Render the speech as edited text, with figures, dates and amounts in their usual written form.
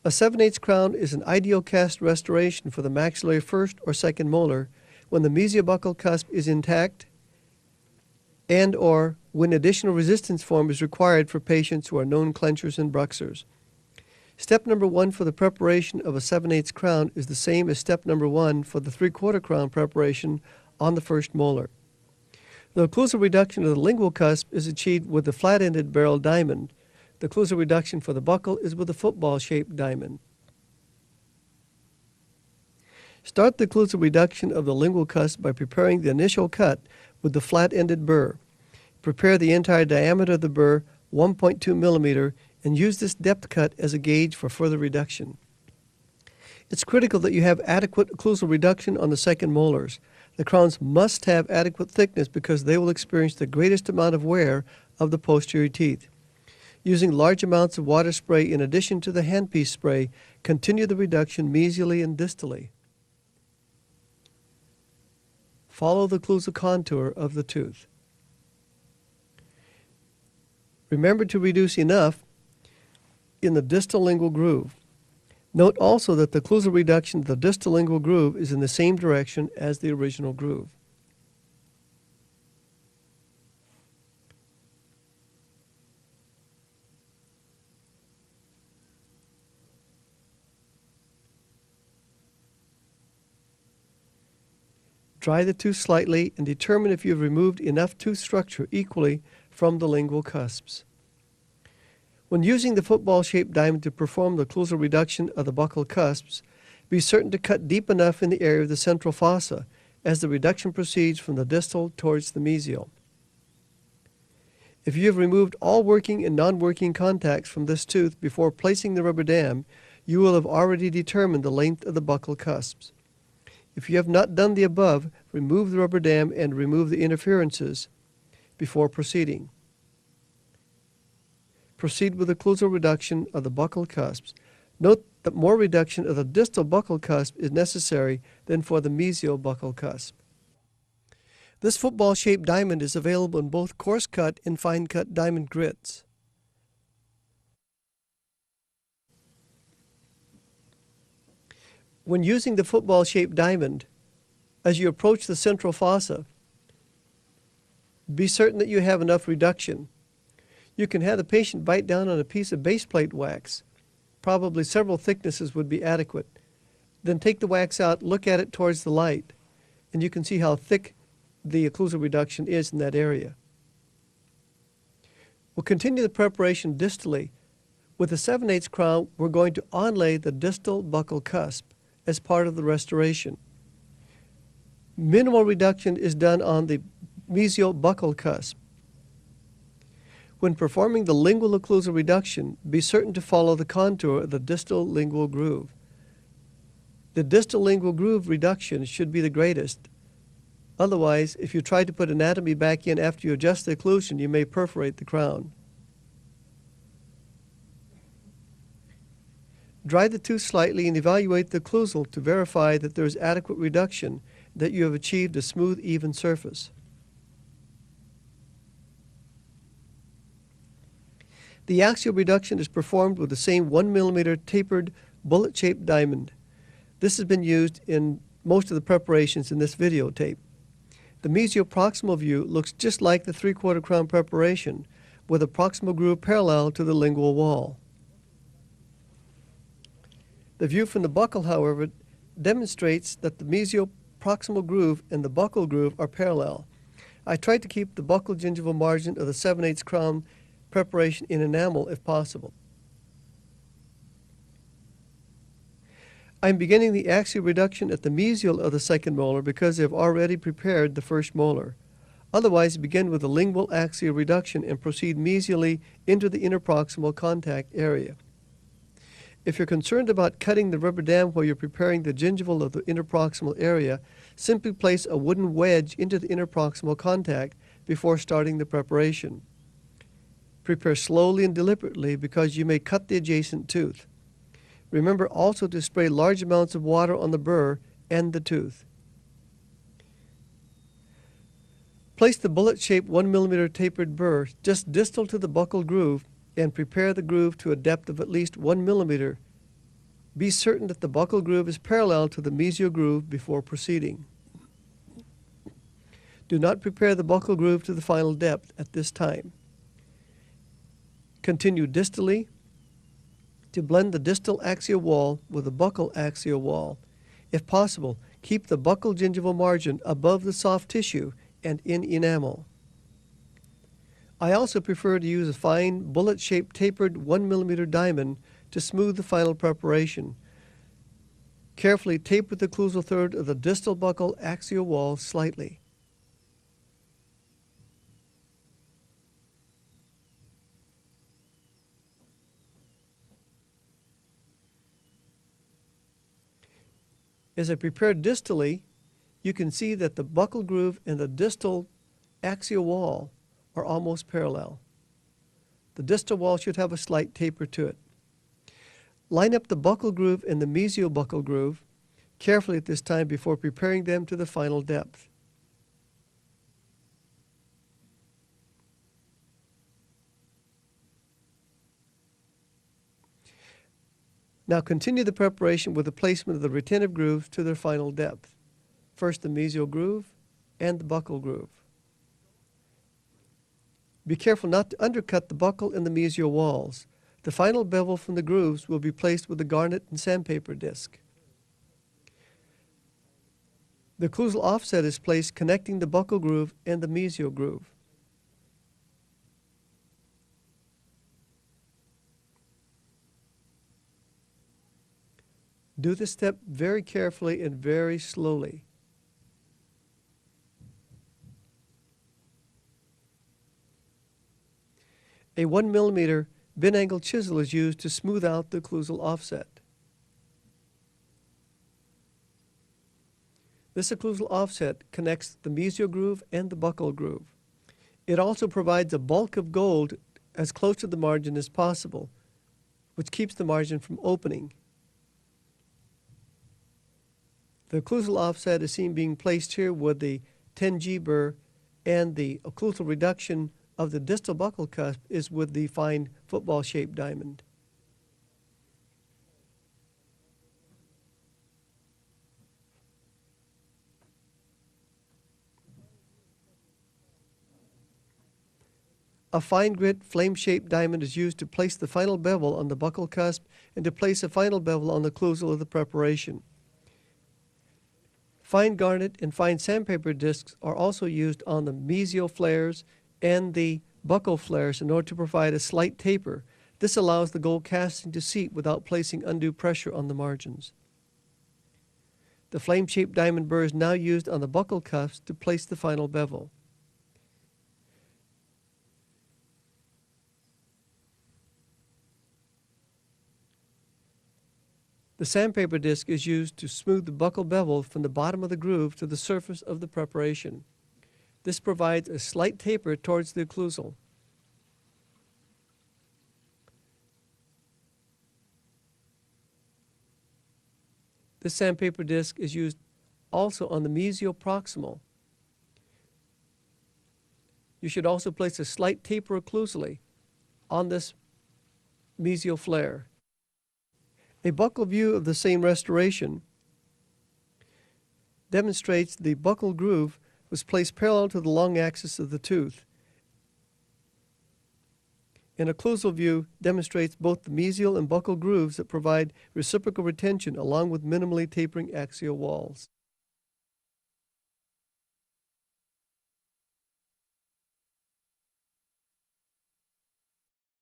A 7/8 crown is an ideal cast restoration for the maxillary first or second molar when the mesiobuccal cusp is intact and or when additional resistance form is required for patients who are known clenchers and bruxers. Step number 1 for the preparation of a 7/8 crown is the same as step number 1 for the 3/4 crown preparation on the first molar. The occlusal reduction of the lingual cusp is achieved with the flat-ended barrel diamond. The occlusal reduction for the buccal is with a football-shaped diamond. Start the occlusal reduction of the lingual cusp by preparing the initial cut with the flat-ended burr. Prepare the entire diameter of the burr 1.2 millimeter and use this depth cut as a gauge for further reduction. It's critical that you have adequate occlusal reduction on the second molars. The crowns must have adequate thickness because they will experience the greatest amount of wear of the posterior teeth. Using large amounts of water spray in addition to the handpiece spray, continue the reduction mesially and distally. Follow the occlusal contour of the tooth. Remember to reduce enough in the distal lingual groove. Note also that the occlusal reduction of the distal lingual groove is in the same direction as the original groove. Dry the tooth slightly and determine if you have removed enough tooth structure equally from the lingual cusps. When using the football-shaped diamond to perform the occlusal reduction of the buccal cusps, be certain to cut deep enough in the area of the central fossa as the reduction proceeds from the distal towards the mesial. If you have removed all working and non-working contacts from this tooth before placing the rubber dam, you will have already determined the length of the buccal cusps. If you have not done the above, remove the rubber dam and remove the interferences before proceeding. Proceed with the occlusal reduction of the buccal cusps. Note that more reduction of the distal buccal cusp is necessary than for the mesial buccal cusp. This football-shaped diamond is available in both coarse-cut and fine-cut diamond grits. When using the football-shaped diamond, as you approach the central fossa, be certain that you have enough reduction. You can have the patient bite down on a piece of base plate wax. Probably several thicknesses would be adequate. Then take the wax out, look at it towards the light, and you can see how thick the occlusal reduction is in that area. We'll continue the preparation distally. With the 7/8 crown, we're going to onlay the distal buccal cusp as part of the restoration. Minimal reduction is done on the mesial buccal cusp. When performing the lingual occlusal reduction, be certain to follow the contour of the distal lingual groove. The distal lingual groove reduction should be the greatest. Otherwise, if you try to put anatomy back in after you adjust the occlusion, you may perforate the crown. Dry the tooth slightly and evaluate the occlusal to verify that there is adequate reduction, that you have achieved a smooth, even surface. The axial reduction is performed with the same 1 millimeter tapered bullet-shaped diamond. This has been used in most of the preparations in this videotape. The mesio-proximal view looks just like the 3/4 crown preparation, with a proximal groove parallel to the lingual wall. The view from the buccal, however, demonstrates that the mesio-proximal groove and the buccal groove are parallel. I tried to keep the buccal gingival margin of the 7/8 crown preparation in enamel if possible. I'm beginning the axial reduction at the mesial of the second molar because I have already prepared the first molar. Otherwise, begin with the lingual axial reduction and proceed mesially into the interproximal contact area. If you're concerned about cutting the rubber dam while you're preparing the gingival of the interproximal area, simply place a wooden wedge into the interproximal contact before starting the preparation. Prepare slowly and deliberately because you may cut the adjacent tooth. Remember also to spray large amounts of water on the burr and the tooth. Place the bullet-shaped 1 millimeter tapered burr just distal to the buccal groove and prepare the groove to a depth of at least 1 millimeter Be certain that the buccal groove is parallel to the mesial groove before proceeding. Do not prepare the buccal groove to the final depth at this time. Continue distally to blend the distal axial wall with the buccal axial wall. If possible, keep the buccal gingival margin above the soft tissue and in enamel. I also prefer to use a fine bullet-shaped tapered 1 mm diamond to smooth the final preparation. Carefully taper the occlusal third of the distal buccal axial wall slightly. As I prepare distally, you can see that the buccal groove and the distal axial wall are almost parallel. The distal wall should have a slight taper to it. Line up the buccal groove and the mesial buccal groove carefully at this time before preparing them to the final depth. Now continue the preparation with the placement of the retentive grooves to their final depth. First the mesial groove and the buccal groove. Be careful not to undercut the buccal and the mesial walls. The final bevel from the grooves will be placed with the garnet and sandpaper disc. The occlusal offset is placed connecting the buccal groove and the mesial groove. Do this step very carefully and very slowly. A 1 mm bend angle chisel is used to smooth out the occlusal offset. This occlusal offset connects the mesial groove and the buccal groove. It also provides a bulk of gold as close to the margin as possible, which keeps the margin from opening. The occlusal offset is seen being placed here with the 10G burr, and the occlusal reduction of the distal buccal cusp is with the fine football-shaped diamond. A fine grit flame-shaped diamond is used to place the final bevel on the buccal cusp and to place a final bevel on the occlusal of the preparation. Fine garnet and fine sandpaper discs are also used on the mesial flares and the buccal flares in order to provide a slight taper. This allows the gold casting to seat without placing undue pressure on the margins. The flame-shaped diamond burr is now used on the buccal cusps to place the final bevel. The sandpaper disc is used to smooth the buccal bevel from the bottom of the groove to the surface of the preparation. This provides a slight taper towards the occlusal. This sandpaper disc is used also on the mesial proximal. You should also place a slight taper occlusally on this mesial flare. A buccal view of the same restoration demonstrates the buccal groove was placed parallel to the long axis of the tooth. An occlusal view demonstrates both the mesial and buccal grooves that provide reciprocal retention along with minimally tapering axial walls.